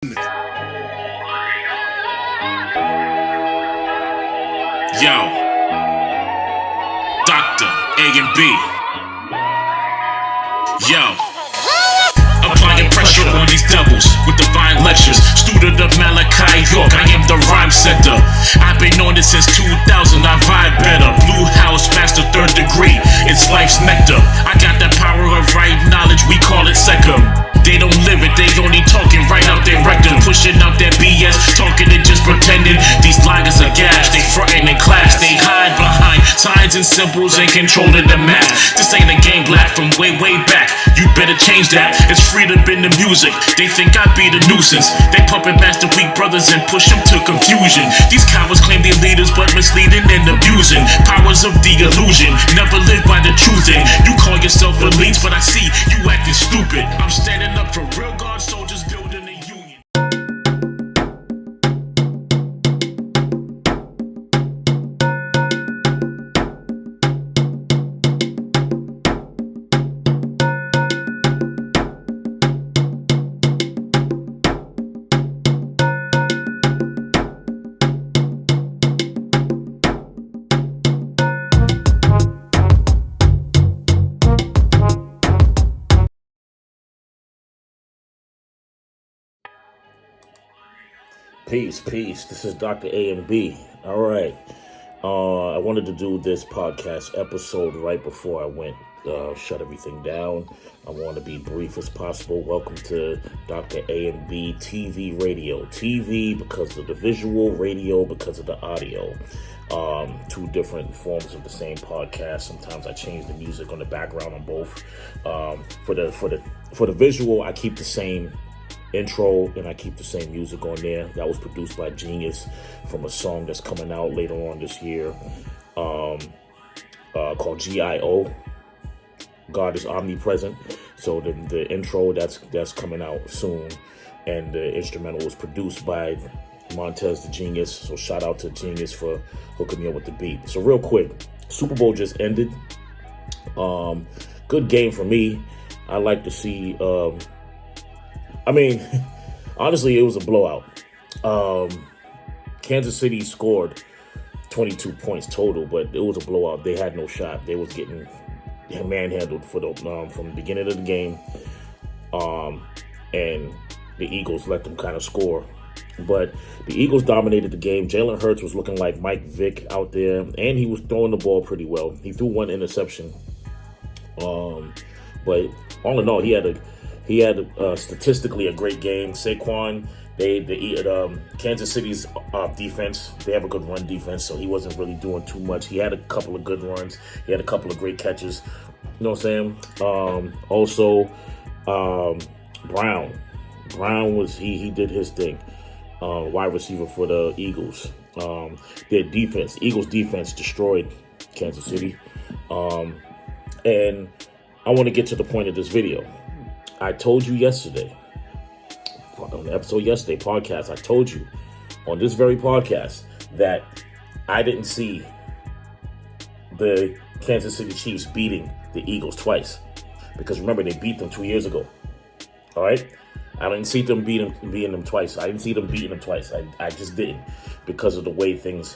Yo, Dr. AMB. Yo, applying pressure on these devils with divine lectures. Student of Malachi, York, I am the rhyme center. I've been on it since 2000, I vibe better. Blue House, master third degree, it's life's nectar. I got that power of right knowledge, we call it second. They don't live it, they only talking right out their rectum. Pushing out that BS, talking and just pretending. These bloggers are gas, they frontin' in class. They hide behind signs and symbols and controlling the map. This ain't a game black from way back. You better change that, it's freedom in the music. They think I be the nuisance. They puppet master weak brothers and push them to confusion. These cowards claim they're leaders but misleading and abusing. Powers of the illusion, never live by the truth. And you call yourself elites, but I see you acting stupid. I'm standing up for real guard soldiers building a union. Peace. This is Dr. AMB. All right. I wanted to do this podcast episode right before I went shut everything down. I want to be brief as possible. Welcome to Dr. AMB TV radio. TV because of the visual, radio because of the audio. Two different forms of the same podcast. Sometimes I change the music on the background on both. For the visual, I keep the same intro and I keep the same music on there. That was produced by Genius from a song that's coming out later on this year called GIO. God is omnipresent. So the intro that's coming out soon, and the instrumental was produced by Montez the Genius. So shout out to Genius for hooking me up with the beat. So real quick, Superbowl just ended. Good game for me. I like to see honestly, it was a blowout. Kansas City scored 22 points total, but it was a blowout. They had no shot. They was getting manhandled from the beginning of the game, and the Eagles let them kind of score. But the Eagles dominated the game. Jalen Hurts was looking like Mike Vick out there, and he was throwing the ball pretty well. He threw one interception, but all in all, he had statistically a great game. Saquon, Kansas City's defense, they have a good run defense, so he wasn't really doing too much. He had a couple of good runs. He had a couple of great catches. You know what I'm saying? Also, Brown was he did his thing. Wide receiver for the Eagles. Their defense, Eagles defense destroyed Kansas City. And I want to get to the point of this video. I told you yesterday, on the episode yesterday, podcast, I told you on this very podcast that I didn't see the Kansas City Chiefs beating the Eagles twice. Because remember, they beat them 2 years ago. All right? I didn't see them beating them twice. I didn't see them beating them twice. I just didn't, because of the way things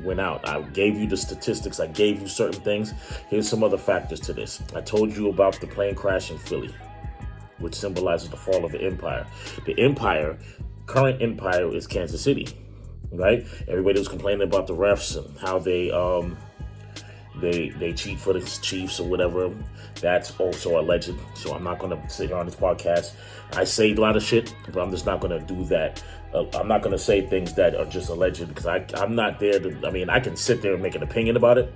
went out. I gave you the statistics. I gave you certain things. Here's some other factors to this. I told you about the plane crash in Philly, which symbolizes the fall of the empire. The empire, current empire, is Kansas City, right? Everybody was complaining about the refs and how they cheat for the Chiefs or whatever. That's also alleged. So I'm not going to sit here on this podcast. I say a lot of shit, but I'm just not going to do that. I'm not going to say things that are just alleged, because I'm not there to, I can sit there and make an opinion about it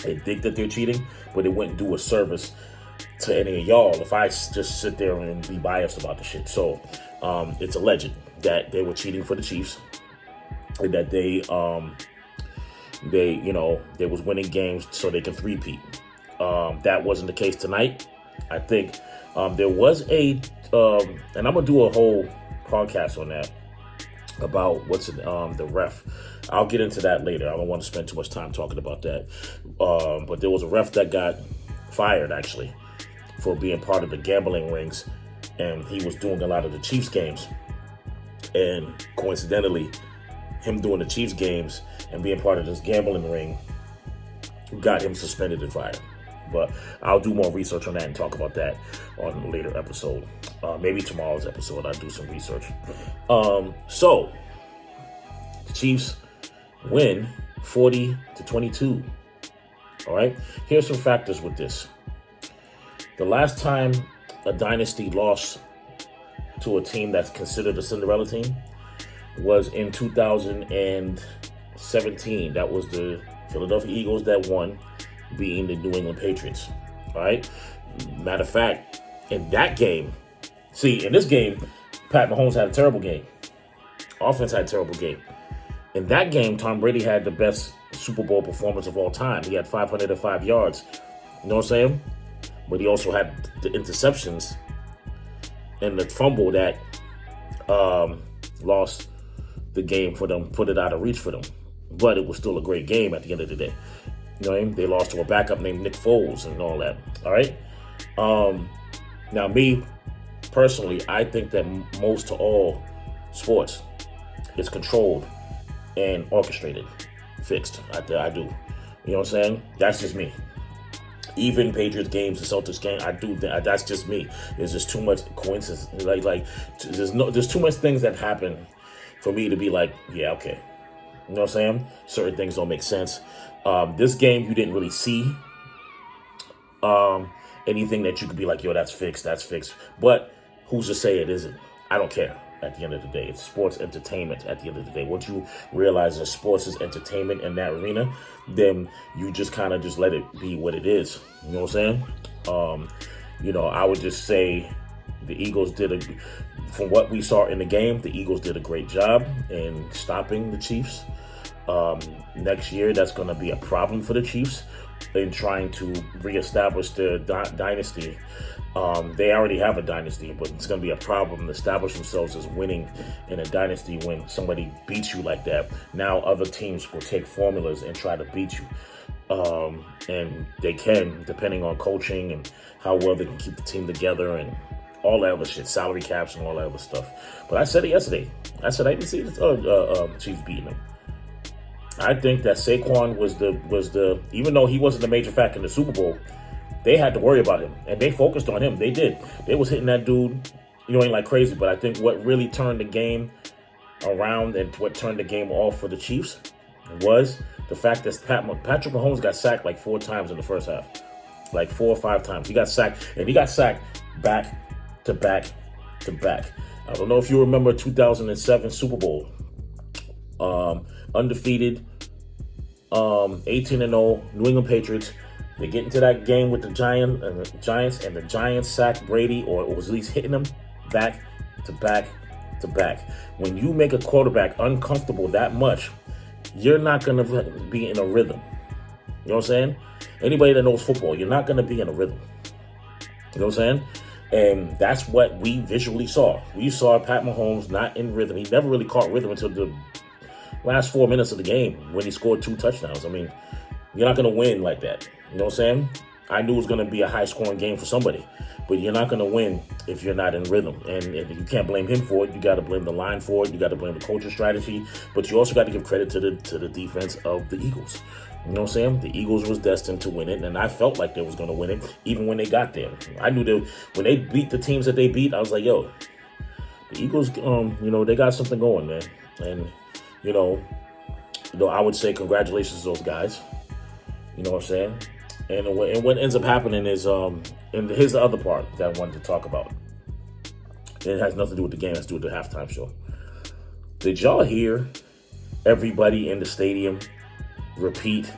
and think that they're cheating, but it wouldn't do a service to any of y'all if I just sit there and be biased about the shit. So it's alleged that they were cheating for the Chiefs, and that they was winning games so they can three-peat. That wasn't the case tonight. I think there was and I'm gonna do a whole podcast on that about the ref. I'll get into that later. I don't want to spend too much time talking about that. But there was a ref that got fired, actually, for being part of the gambling rings, and he was doing a lot of the Chiefs games. And coincidentally, him doing the Chiefs games and being part of this gambling ring got him suspended and fired. But I'll do more research on that and talk about that on a later episode. Maybe tomorrow's episode, I'll do some research. So, the Chiefs win 40-22. All right? Here's some factors with this. The last time a dynasty lost to a team that's considered a Cinderella team was in 2017. That was the Philadelphia Eagles that won, beating the New England Patriots. All right? Matter of fact, in that game, in this game, Pat Mahomes had a terrible game. Offense had a terrible game. In that game, Tom Brady had the best Super Bowl performance of all time. He had 505 yards. You know what I'm saying? But he also had the interceptions and the fumble that lost the game for them, put it out of reach for them. But it was still a great game at the end of the day. You know what I mean? They lost to a backup named Nick Foles and all that. All right? Now, me, personally, I think that most to all sports is controlled and orchestrated, fixed. I do. You know what I'm saying? That's just me. Even Patriots games, the Celtics game, I do. That's just me. There's just too much coincidence. There's too much things that happen for me to be like, yeah, okay. You know what I'm saying? Certain things don't make sense. This game, you didn't really see anything that you could be like, yo, that's fixed. But who's to say it isn't? I don't care. At the end of the day, it's sports entertainment. At the end of the day, once you realize that sports is entertainment in that arena, then you just kind of just let it be what it is. You know what I'm saying? I would just say the Eagles from what we saw in the game, the Eagles did a great job in stopping the Chiefs. Next year, that's going to be a problem for the Chiefs in trying to reestablish their dynasty. They already have a dynasty, but it's going to be a problem to establish themselves as winning in a dynasty when somebody beats you like that. Now other teams will take formulas and try to beat you. And they can, depending on coaching and how well they can keep the team together and all that other shit, salary caps and all that other stuff. But I said it yesterday. I said I didn't see the Chiefs beating them. I think that Saquon was the even though he wasn't a major factor in the Super Bowl, they had to worry about him, and they focused on him. They did. They was hitting that dude, like crazy. But I think what really turned the game around and what turned the game off for the Chiefs was the fact that Patrick Mahomes got sacked like 4 times in the first half. Like 4 or 5 times. He got sacked, and he got sacked back to back to back. I don't know if you remember 2007 Super Bowl. Undefeated, 18-0, New England Patriots. They get into that game with the Giants, and the Giants sacked Brady, or was at least hitting them back to back to back. When you make a quarterback uncomfortable that much, you're not going to be in a rhythm. You know what I'm saying? Anybody that knows football, you're not going to be in a rhythm. You know what I'm saying? And that's what we visually saw. We saw Pat Mahomes not in rhythm. He never really caught rhythm until the last 4 minutes of the game when he scored 2 touchdowns. I mean, you're not going to win like that. You know what I'm saying? I knew it was going to be a high-scoring game for somebody, but you're not going to win if you're not in rhythm. And you can't blame him for it. You got to blame the line for it. You got to blame the coaching strategy, but you also got to give credit to the defense of the Eagles. You know what I'm saying? The Eagles was destined to win it, and I felt like they was going to win it even when they got there. I knew that when they beat the teams that they beat, I was like, yo, the Eagles, they got something going, man. And I would say congratulations to those guys. You know what I'm saying? And what ends up happening is, and here's the other part that I wanted to talk about. It has nothing to do with the game. It has to do with the halftime show. Did y'all hear everybody in the stadium repeat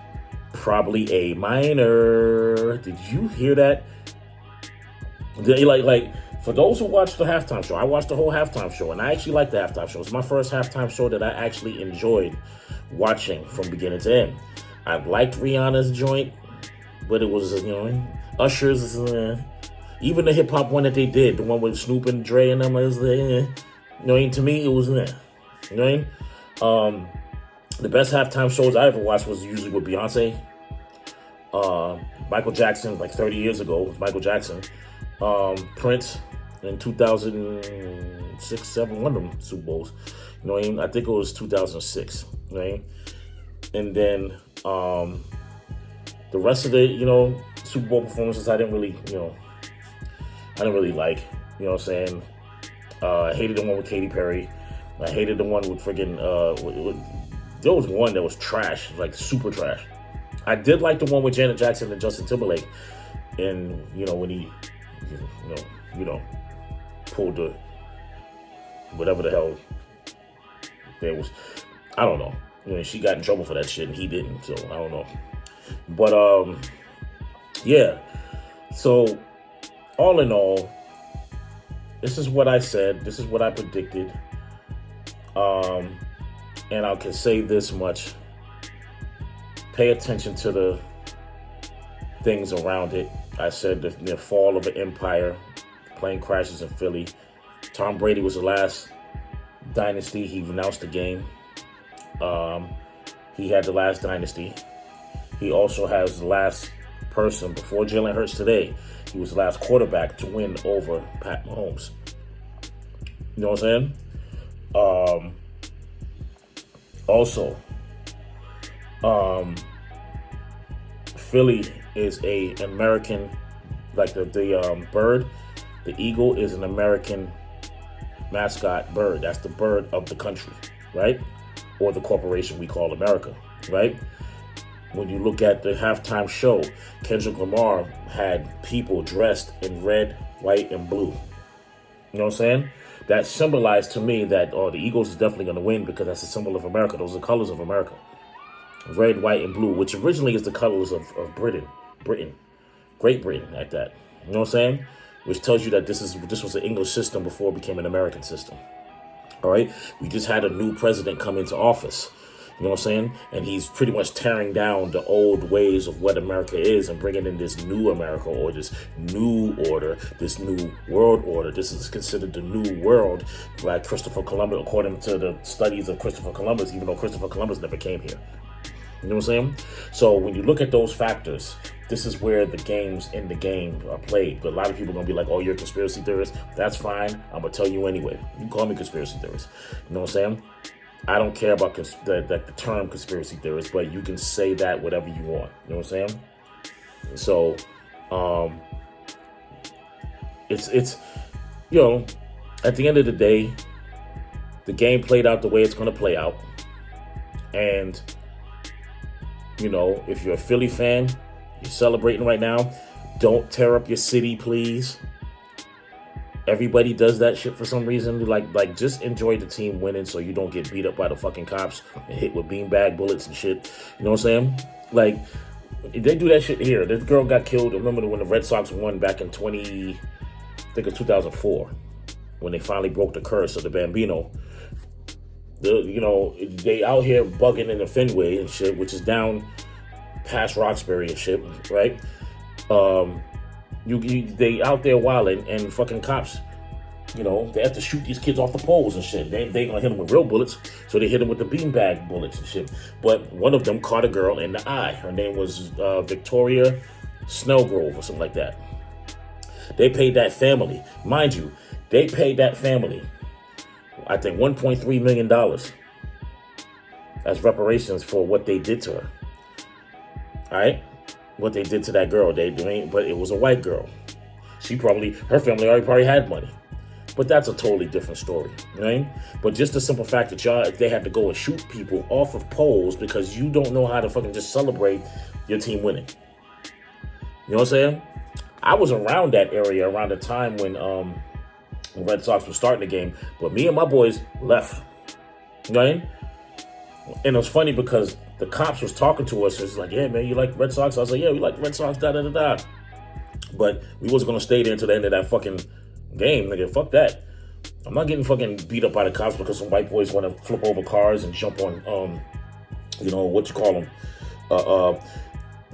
probably a minor? Did you hear that? For those who watched the halftime show, I watched the whole halftime show, and I actually liked the halftime show. It's my first halftime show that I actually enjoyed watching from beginning to end. I liked Rihanna's joint, but it was, Usher's, even the hip-hop one that they did, the one with Snoop and Dre and them, was to me, it was, the best halftime shows I ever watched was usually with Beyonce. Michael Jackson, like 30 years ago, was Michael Jackson. Prince, in 2006, 7, one of them Super Bowls. You know what I mean? I think it was 2006. You know what I mean? And then the rest of the, Super Bowl performances, I didn't really like. You know what I'm saying? I hated the one with Katy Perry. I hated the one with friggin' there was one that was trash, like super trash. I did like the one with Janet Jackson and Justin Timberlake, and when he, pulled the whatever the hell there was. I don't know. She got in trouble for that shit, and he didn't. So I don't know. But yeah. So all in all, this is what I said. This is what I predicted. And I can say this much. Pay attention to the things around it. I said the fall of an empire, plane crashes in Philly. Tom Brady was the last dynasty. He renounced the game. He had the last dynasty. He also has the last person before Jalen Hurts today. He was the last quarterback to win over Pat Mahomes. You know what I'm saying? Also, Philly is a American, like the bird. The eagle is an American mascot bird. That's the bird of the country, right? Or the corporation we call America, right? When you look at the halftime show, Kendrick Lamar had people dressed in red, white, and blue. You know what I'm saying? That symbolized to me that, the Eagles is definitely going to win because that's a symbol of America. Those are the colors of America. Red, white, and blue, which originally is the colors of Britain. Great Britain at that. You know what I'm saying? Which tells you that this was an English system before it became an American system. All right? We just had a new president come into office. You know what I'm saying? And he's pretty much tearing down the old ways of what America is and bringing in this new America, or this new order, this new world order. This is considered the new world by Christopher Columbus, according to the studies of Christopher Columbus, even though Christopher Columbus never came here. You know what I'm saying? So when you look at those factors, this is where the games in the game are played. But a lot of people are going to be like, oh, you're a conspiracy theorist. That's fine. I'm going to tell you anyway. You can call me conspiracy theorist. You know what I'm saying? I don't care about the term conspiracy theorist, but you can say that whatever you want. You know what I'm saying? So, it's at the end of the day, the game played out the way it's going to play out. And, if you're a Philly fan, you're celebrating right now, don't tear up your city, please. Everybody does that shit for some reason. Like just enjoy the team winning so you don't get beat up by the fucking cops and hit with beanbag bullets and shit. You know what I'm saying? Like, they do that shit here. This girl got killed. Remember when the Red Sox won back in 2004, when they finally broke the curse of the Bambino. They out here bugging in the Fenway and shit, which is down past Roxbury and shit, right? They out there wilding, and fucking cops, they have to shoot these kids off the poles and shit. They gonna hit them with real bullets, so they hit them with the beanbag bullets and shit. But one of them caught a girl in the eye. Her name was Victoria Snellgrove or something like that. They paid that family, mind you, they paid that family, I think, $1.3 million as reparations for what they did to her. All right? What they did to that girl, but it was a white girl. Her family already had money. But that's a totally different story, right? But just the simple fact that they had to go and shoot people off of poles because you don't know how to fucking just celebrate your team winning. You know what I'm saying? I was around that area around the time when Red Sox was starting the game, but me and my boys left. You know what I mean? And it was funny because the cops was talking to us. It's like, yeah, man, you like Red Sox? I was like, yeah, we like Red Sox, da-da-da-da. But we wasn't going to stay there until the end of that fucking game, nigga. Fuck that. I'm not getting fucking beat up by the cops because some white boys want to flip over cars and jump on, what you call them,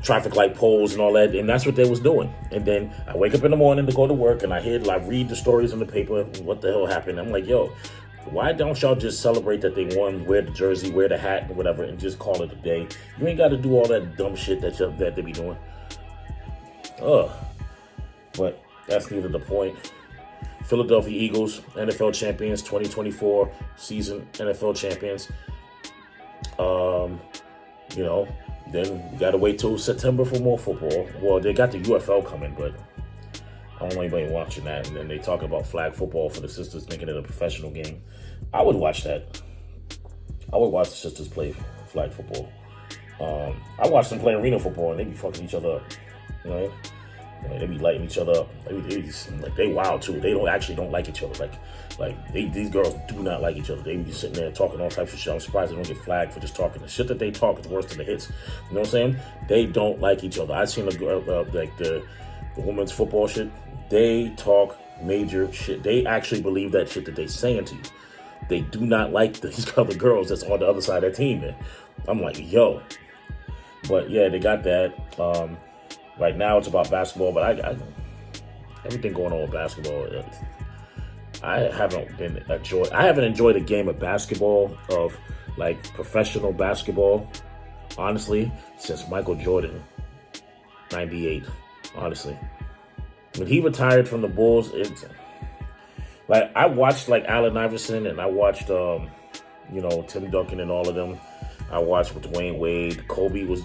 traffic light poles and all that. And that's what they was doing. And then I wake up in the morning to go to work, and I read the stories in the paper. What the hell happened? I'm like, yo, why don't y'all just celebrate that they won, wear the jersey, wear the hat, and whatever, and just call it a day? You ain't got to do all that dumb shit that they be doing. But that's neither the point Philadelphia Eagles, NFL champions, 2024 season NFL champions. You know, then you got to wait till September for more football. Well, they got the UFL coming, but I don't know anybody watching that. And then they talk about flag football for the sisters, making it a professional game. I would watch that. I would watch the sisters play flag football. I watch them play arena football, and they be fucking each other up. You know what I mean? They be lighting each other up. They wild too. They don't like each other. These girls do not like each other. They be sitting there talking all types of shit. I'm surprised they don't get flagged for just talking. The shit that they talk is worse than the hits. You know what I'm saying? They don't like each other. I seen the women's football shit. They talk major shit. They actually believe that shit that they saying to you. They do not like these other girls that's on the other side of that team, man. I'm like, yo. But yeah, they got that. Right now it's about basketball, but I everything going on with basketball. I haven't enjoyed a game of basketball, of like professional basketball, honestly, since Michael Jordan, 98. Honestly, when he retired from the Bulls, it's like I watched like Allen Iverson, and I watched Tim Duncan and all of them. I watched with Dwayne Wade. Kobe was,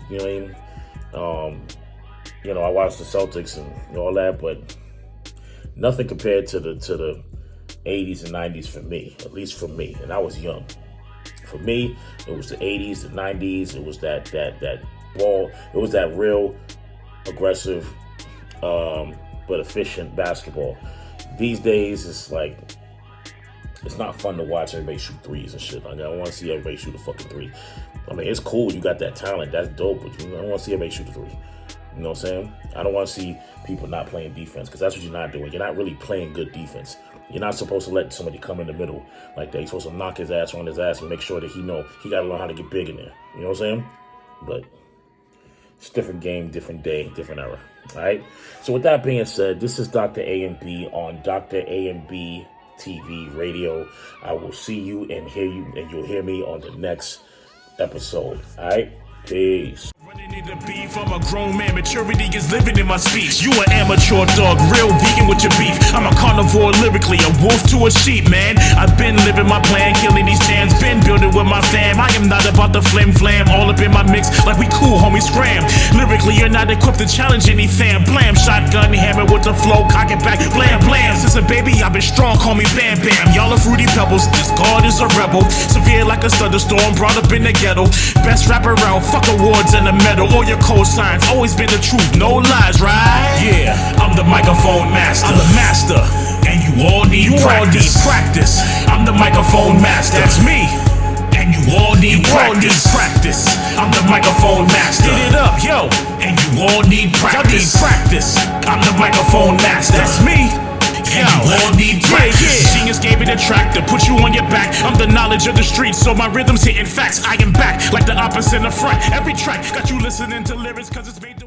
I watched the Celtics and all that, but nothing compared to the 80s and 90s for me, at least for me. And I was young. For me, it was the 80s, the 90s. It was that ball. It was that real aggressive, but efficient basketball. These days, it's like, it's not fun to watch everybody shoot threes and shit. Like, I don't want to see everybody shoot a fucking three. I mean, it's cool. You got that talent. That's dope. But I don't want to see everybody shoot a three. You know what I'm saying? I don't want to see people not playing defense, because that's what you're not doing. You're not really playing good defense. You're not supposed to let somebody come in the middle like that. You're supposed to knock his ass on his ass and make sure that he got to learn how to get big in there. You know what I'm saying? But it's a different game, different day, different era. All right? So with that being said, this is Dr. AMB on Dr. AMB TV radio. I will see you and hear you, and you'll hear me on the next episode. All right? Peace. Running into beef, I'm a grown man, maturity is living in my speech. You an amateur dog, real vegan with your beef. I'm a carnivore lyrically, a wolf to a sheep, man. I've been living my plan, killing these fans, been building with my fam. I am not about the flim flam, all up in my mix like we cool, homie, scram. Lyrically, you're not equipped to challenge any fam. Blam, shotgun, hammer with the flow, cock it back, blam, blam. Since a baby, I've been strong, call me Bam Bam. Y'all are fruity pebbles, this god is a rebel. Severe like a thunderstorm, brought up in the ghetto. Best rapper out, fuck awards and a medal. All your cosigns, always been the truth, no lies, right? Yeah, I'm the microphone master. I'm the master, and you all need practice. I'm the microphone master. That's me, and you all need practice. I'm the microphone master. Get it up, yo, and you all need practice. I'm the microphone master. That's me. And you all need practice. Genius gave me the track to put you on your back. I'm the knowledge of the streets, so my rhythm's hitting facts. I am back like the opposite in the front. Every track got you listening to lyrics, cause it's made the